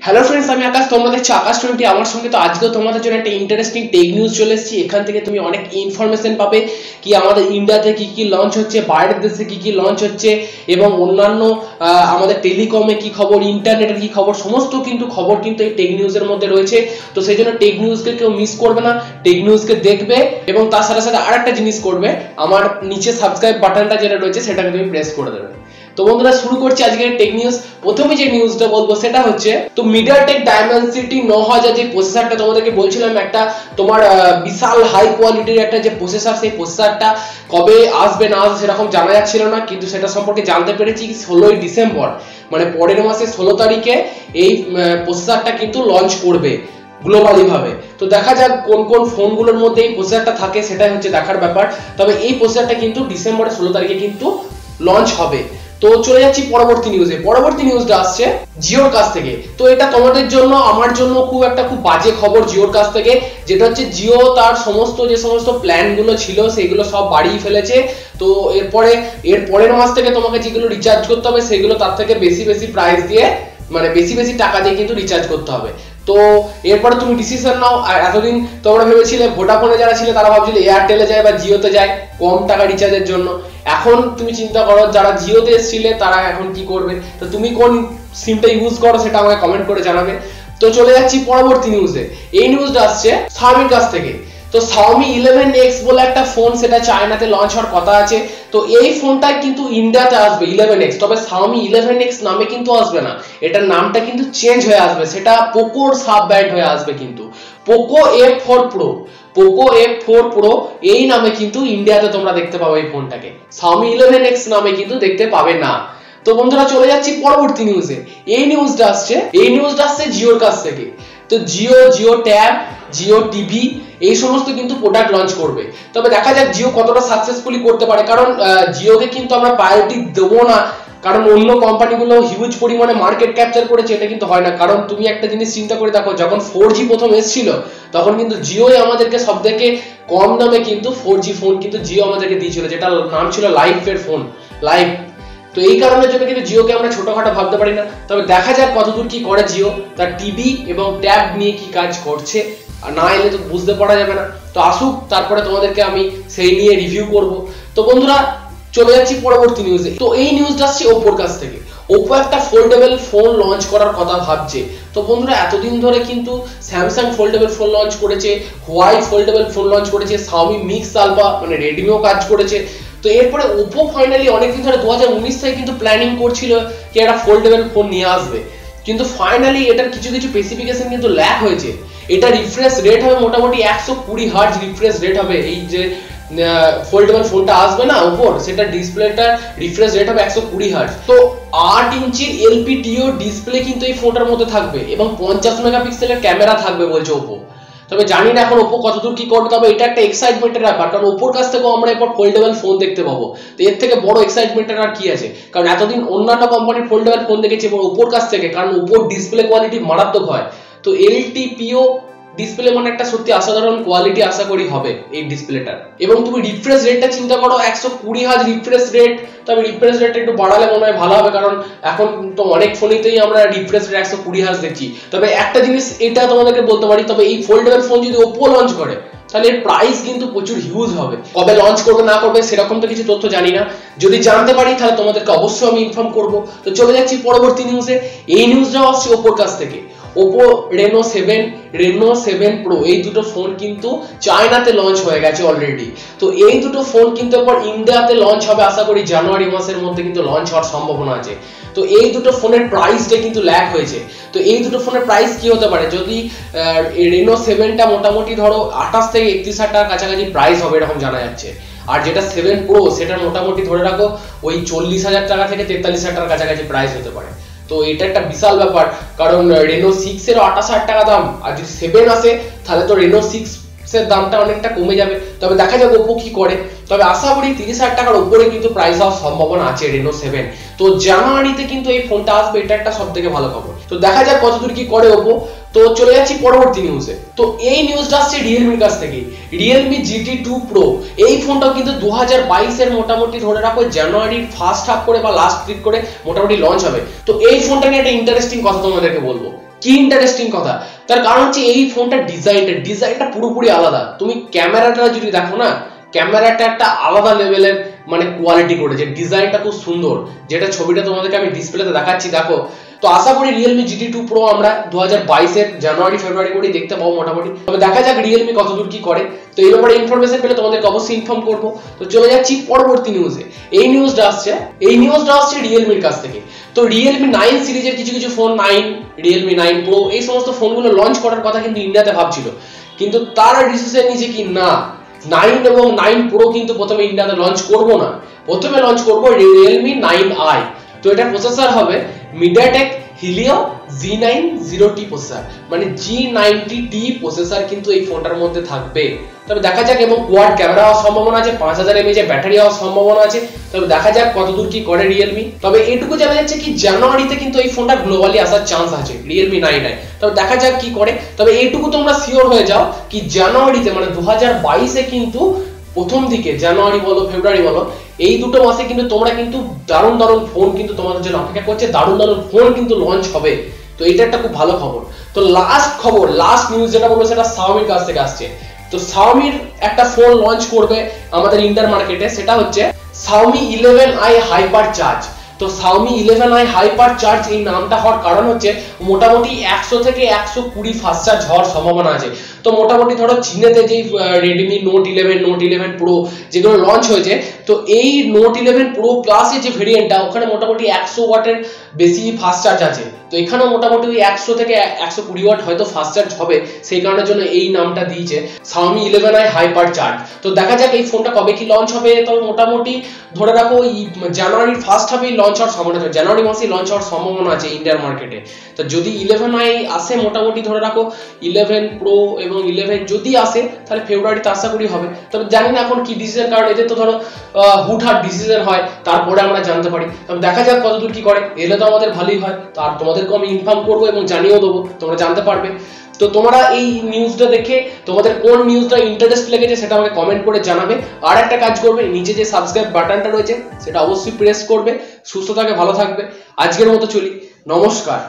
Hello friends, আমি আকাশ। তোমরা দেখছো আকাশ 20। আমার সঙ্গে তো আজকেও তোমাদের জন্য একটা ইন্টারেস্টিং টেক নিউজ চলে এসেছি। এখান থেকে তুমি অনেক ইনফরমেশন পাবে কি আমাদের ইন্ডিয়াতে কি কি লঞ্চ হচ্ছে, বাইরের দেশে কি কি লঞ্চ হচ্ছে, এবং অন্যান্য আমাদের টেলিকমে কি খবর, ইন্টারনেটের কি খবর, সমস্ত কিন্তু খবর কিন্তু এই টেক নিউজের মধ্যে রয়েছে। তো সেই জন্য টেক নিউজকে কেউ মিস করবে না, টেক নিউজকে দেখবে এবং তার সাথে সাথে আরেকটা জিনিস করবে, আমার নিচে সাবস্ক্রাইব বাটনটা যেটা রয়েছে সেটাকে তুমি প্রেস করে দেবে। তো বন্ধুরা, শুরু করছি আজকের টেক নিউজ। প্রথমে যে নিউজটা বলবো সেটা হচ্ছে, তো মিডিয়াটেক ডায়মেনসিটি 9000 যে প্রসেসরটা তোমাদেরকে বলছিলাম, একটা তোমার বিশাল হাই কোয়ালিটির একটা যে প্রসেসর, সেই প্রসেসরটা কবে আসবে না আসবে সেরকম জানা যাচ্ছিল না, কিন্তু সেটা সম্পর্কে জানতে পেরেছি 16ই ডিসেম্বর, মানে পরের মাসে 16 তারিখে এই প্রসেসরটা কিন্তু লঞ্চ করবে গ্লোবালি ভাবে। তো দেখা যাক কোন কোন ফোনগুলোর মধ্যে এই প্রসেসরটা থাকে, সেটাই হচ্ছে দেখার ব্যাপার। তবে এই প্রসেসরটা কিন্তু ডিসেম্বরের 16 তারিখে কিন্তু লঞ্চ হবে। তো চলে যাচ্ছি পরবর্তী নিউজে। পরবর্তী নিউজটা আসছে জিওর কাছ থেকে। তো এটা তোমাদের জন্য আমার জন্য খুব বাজে খবর জিওর কাছ থেকে, যেটা হচ্ছে জিও তার যে সমস্ত প্ল্যানগুলো ছিল সেগুলো সব বাড়িয়ে ফেলেছে। তো এর পরের মাস থেকে তোমাকে যেগুলো রিচার্জ করতে হবে সেগুলো তার থেকে বেশি প্রাইস দিয়ে, মানে বেশি টাকা দিয়ে কিন্তু রিচার্জ করতে হবে। তো এরপরে তুমি ডিসিশন নাও। আর এতদিন তোমরা ভেবেছিলে, ভোডাফোনে যারা ছিল তারা ভাবছিল এয়ারটেলে যায় বা জিওতে যায় কম টাকা রিচার্জের জন্য। এখন তুমি চিন্তা করো, যারা জিওতে এসেছিলে তারা এখন কি করবে। তো তুমি কোন সিমটা ইউজ করো সেটা আমাকে কমেন্ট করে জানাবে। তো চলে যাচ্ছি পরবর্তী নিউজে। এই নিউজটা আসছে Xiaomiর কাছ থেকে। তো Xiaomi 11X বলে একটা ফোন, সেটা চায়নাতে লঞ্চ হওয়ার কথা আছে। তো এই ফোনটা কিন্তু ইন্ডিয়াতে আসবে 11X, তবে Xiaomi 11X নামে কিন্তু আসবে না, এটার নামটা কিন্তু চেঞ্জ হয়ে আসবে, সেটা পোকোর সাব ব্র্যান্ড হয়ে আসবে। কিন্তু পোকো F4 Pro এই নামে কিন্তু ইন্ডিয়াতে তোমরা দেখতে পাবে এই ফোনটাকে, Xiaomi 11X নামে কিন্তু দেখতে পাবে না। তো বন্ধুরা, চলে যাচ্ছি পরবর্তী নিউজে। এই নিউজটা আসছে জিওর কাছ থেকে। তো জিও ট্যাব, জিও টিভি এই সমস্ত কিন্তু প্রোডাক্ট লঞ্চ করবে। তবে দেখা যাক জিও কতটা সাকসেসফুলি করতে পারে, কারণ জিওকে কিন্তু আমরা প্রায়োরিটি দেবো না, কারণ অন্য কোম্পানিগুলো হিউজ পরিমাণে মার্কেট ক্যাপচার করেছে, এটা কিন্তু হয় না। কারণ তুমি একটা জিনিস চিন্তা করে দেখো, যখন 4G প্রথম এসেছিল তখন কিন্তু জিওই আমাদেরকে সবথেকে কম দামে কিন্তু 4G ফোন কিন্তু জিও আমাদেরকে দিয়েছিল, যেটা নাম ছিল লাইফের ফোন, লাইফ। তো এই কারণের জন্য কিন্তু জিওকে আমরা ছোটখাটো ভাবতে পারি না। তবে দেখা যাক কতদূর কি করে জিও, তার টিভি এবং ট্যাব নিয়ে কি কাজ করছে, আর না এলে তো বুঝতে পারা যাবে না। তো আসুক, তারপরে তোমাদেরকে আমি সেই নিয়ে রিভিউ করব। তো বন্ধুরা, চলে যাচ্ছি পরবর্তী নিউজে। তো এই নিউজটা আসছে ওপোর কাছ থেকে। ওপো একটা ফোল্ডেবল ফোন লঞ্চ করার কথা ভাবছে। তো বন্ধুরা, এতদিন ধরে কিন্তু স্যামসাং ফোল্ডেবল ফোন লঞ্চ করেছে, হোয়াই ফোল্ডেবল ফোন লঞ্চ করেছে, Xiaomi মিক্স আলফা মানে রেডমিও কাজ করেছে। তো এরপরে ওপো ফাইনালি অনেকদিন ধরে 2019 থেকে কিন্তু প্ল্যানিং করছিল কি একটা ফোল্ডেবল ফোন নিয়ে আসবে, কিন্তু ফাইনালি এটার কিছু স্পেসিফিকেশন কিন্তু ল্যাক হয়েছে। এটা রিফ্রেশ রেট হবে মোটামুটি 120 হার্জ রিফ্রেশ রেট হবে। এই যে ফোল্ডেবল ফোনটা আসবে না ওপোর, সেটা ডিসপ্লেটা রিফ্রেশ রেট হবে 120 হার্জ। তো 8 ইঞ্চির এলপিটিও ডিসপ্লে কিন্তু এই ফোনটার মধ্যে থাকবে এবং 50 মেগাপিক্সেলের ক্যামেরা থাকবে বলছে ওপো। তবে জানি না এখন ওপো কতদূর কি করবে, তবে এটা একটা এক্সাইটমেন্টের ব্যাপার, কারণ ওপোর কাছ থেকেও আমরা এরপর ফোল্ডেবল ফোন দেখতে পাবো। তো এর থেকে বড় এক্সাইটমেন্টের আর কি আছে, কারণ এতদিন অন্যান্য কোম্পানির ফোল্ডেবল ফোন দেখেছি এবং ওপোর কাছ থেকে, কারণ ওপোর ডিসপ্লে কোয়ালিটি মারাত্মক হয়। তো এলটিপিও ডিসপ্লে মানে একটা সত্যি অসাধারণ কোয়ালিটি আশা করি হবে এই ডিসপ্লেটা। এবং তুমি রিফ্রেশ রেটটা চিন্তা করো, 120 হার্জ রিফ্রেশ রেট। তবে রিফ্রেশ রেটটা একটু বাড়ালে মনে হয় ভালো হবে, কারণ এখন তো অনেক ফোনেতেই আমরা রিফ্রেশ রেট 120 হার্জ দেখছি। তবে একটা জিনিস এটা তোমাদেরকে বলতে পারি, তবে এই ফোল্ডেবল ফোন যদি ওপো লঞ্চ করে তাহলে এর প্রাইস কিন্তু প্রচুর হিউজ হবে। কবে লঞ্চ করবে না করবে সেরকম তো কিছু তথ্য জানি না, যদি জানতে পারি তাহলে তোমাদেরকে অবশ্যই আমি ইনফর্ম করব। তো চলে যাচ্ছি পরবর্তী নিউজে। এই নিউজটাও আসছে ওপোর কাছ থেকে। ওপো রেনো 7 প্রো এই দুটো ফোন কিন্তু চায়নাতে লঞ্চ হয়ে গেছে অলরেডি। তো এই দুটো ফোন কিন্তু এরপর ইন্ডিয়াতে লঞ্চ হবে, আশা করি জানুয়ারি মাসের মধ্যে কিন্তু লঞ্চ হওয়ার সম্ভাবনা আছে। তো এই দুটো ফোনের প্রাইসটা কিন্তু ল্যাক হয়েছে। তো এই দুটো ফোনের প্রাইস কি হতে পারে, যদি রেনো 7টা মোটামুটি ধরো 28 থেকে 31 হাজার টাকার কাছাকাছি প্রাইস হবে এরকম জানা যাচ্ছে, আর যেটা 7 প্রো সেটা মোটামুটি ধরে রাখো ওই 40,000 টাকা থেকে 43,000 টাকার কাছাকাছি প্রাইস হতে পারে। তো এটা একটা বিশাল ব্যাপার, কারণ রেনো 6 এর 28,000 টাকা দাম, আর যদি 7 আসে তাহলে তো রেনো 6 এর দামটা অনেকটা কমে যাবে। তবে দেখা যাক ওপো কি করে। তবে আশা করি 30,000 টাকার উপরে কিন্তু প্রাইস হওয়ার সম্ভাবনা আছে রেনো 7। তো জানুয়ারিতে কিন্তু এই ফোনটা আসবে, এটা একটা সবথেকে ভালো খবর। তো দেখা যাক কতদূর কি করে ওপো। তো চলে যাচ্ছি পরবর্তী নিউজে। তো এই নিউজটা আসছে রিয়েলমির কাছ থেকে। রিয়েলমি GT2 Pro এই ফোনটাও কিন্তু 2022 এর মোটামুটি ধরে রাখো জানুয়ারির ফার্স্ট হাফ করে বা লাস্ট উইক করে মোটামুটি লঞ্চ হবে। তো এই ফোনটা নিয়ে একটা ইন্টারেস্টিং কথা তোমাদেরকে বলবো। কি ইন্টারেস্টিং কথা, তার কারণ হচ্ছে এই ফোনটার ডিজাইনটা পুরোপুরি আলাদা। তুমি ক্যামেরাটা যদি দেখো না, ক্যামেরাটা একটা আলাদা লেভেলের মানে কোয়ালিটি করেছে, ডিজাইনটা খুব সুন্দর, যেটা ছবিটা তোমাদেরকে আমি ডিসপ্লেতে দেখাচ্ছি দেখো। তো আশা করি Realme GT2 Pro আমরা 2022 জানুয়ারি ফেব্রুয়ারি করেই দেখতে পাবো মোটামুটি। তবে দেখা যাক Realme কতদূর কি করে। তো এই ব্যাপারে ইনফরমেশন পেলে তোমাদেরকে অবশ্যই ইনফর্ম করব। তো চলে যাচ্ছি পরবর্তী নিউজে। এই নিউজটা আসছে Realme এর কাছ থেকে। তো Realme 9 সিরিজের কিছু ফোন, Realme 9 Pro এই সমস্ত ফোনগুলো লঞ্চ করার কথা কিন্তু ইন্ডিয়াতে ভাবছিল, কিন্তু তারা ডিসিশন নিয়েছে কি না, 9 এবং 9 Pro কিন্তু প্রথমে ইন্ডিয়াতে লঞ্চ করব না, প্রথমে লঞ্চ করব Realme 9i। তো এটা প্রসেসর হবে MediaTek Helio G90T প্রসেসর, মানে G90T প্রসেসর কিন্তু এই ফোনটার মধ্যে থাকবে। তবে দেখা যাক, এবং কোয়াড ক্যামেরা হওয়ার সম্ভাবনা আছে, 5000 mAh ব্যাটারি হওয়ার সম্ভাবনা আছে। তবে দেখা যাক কতদূর কি করে Realme। তবে এটুকু জানা যাচ্ছে কি জানুয়ারিতে কিন্তু এই ফোনটা গ্লোবালি আসার চান্স আছে Realme 9i। তবে দেখা যাক কি করে। তবে এইটুকু তোমরা শিওর হয়ে যাও কি জানুয়ারিতে মানে 2022 কিন্তু প্রথম দিকে, জানুয়ারি বলো ফেব্রুয়ারি বলো, এই দুটো মাসে কিন্তু তোমরা কিন্তু দারুণ ফোন কিন্তু তোমাদের জন্য অপেক্ষা করছে, দারুণ ফোন কিন্তু লঞ্চ হবে। তো এটা একটা খুব ভালো খবর। তো লাস্ট নিউজ যেটা বলবো সেটা Xiaomi-র কাছ থেকে আসছে। তো Xiaomi-র একটা ফোন লঞ্চ করবে আমাদের ইন্ডিয়ান মার্কেটে, সেটা হচ্ছে Xiaomi 11i Hypercharge। তো Xiaomi 11i Hypercharge এই নামটা হওয়ার কারণ হচ্ছে মোটামুটি 100 থেকে 120 ফাস্ট চার্জ হওয়ার সম্ভাবনা আছে। তো মোটামুটি ধরো চীনেতে যেই Redmi Note 11 Pro যেগুলো লঞ্চ হয়েছে, তো এই Note 11 Pro Plus এর যে ভেরিয়েন্টটা, ওখানে মোটামুটি 100 ওয়াটের বেশি ফাস্ট চার্জ আছে। তো এখানেও মোটামুটি 100 থেকে 120 ওয়াট হয়তো ফাস্ট চার্জ হবে, সেই কারণের জন্য এই নামটা দিয়েছে Xiaomi 11i Hypercharge। তো দেখা যাক এই ফোনটা কবে কি লঞ্চ হবে। তবে মোটামুটি ধরে রাখো জানুয়ারির ফার্স্ট হাফেই লঞ্চ হওয়ার সম্ভাবনা আছে, জানুয়ারি মাসেই লঞ্চ হওয়ার সম্ভাবনা আছে ইন্ডিয়ান মার্কেটে। তো যদি 11i আসে, মোটামুটি ধরে রাখো 11 Pro এবং 11 যদি আসে, তাহলে ফেব্রুয়ারিতে আশা করি হবে। তবে জানি না এখন কি ডিসিশন, কারণ এদের তো ধরো হুটহাট ডিসিশন হয়, তারপরে আমরা জানতে পারি। তবে দেখা যাক কতদূর কি করে, এলে তো আমাদের ভালোই হয়। তো আর তোমাদেরকে আমি ইনফর্ম করবো এবং জানিয়েও দেবো, তোমরা জানতে পারবে। তো তোমরা এই নিউজটা দেখে তোমাদের কোন নিউজটা ইন্টারেস্ট লেগেছে সেটা আমাকে কমেন্ট করে জানাবে। আর একটা কাজ করবে, নিচে যে সাবস্ক্রাইব বাটনটা রয়েছে সেটা অবশ্যই প্রেস করবে। সুস্থ থাকে, ভালো থাকবে। আজকের মতো চলি, নমস্কার।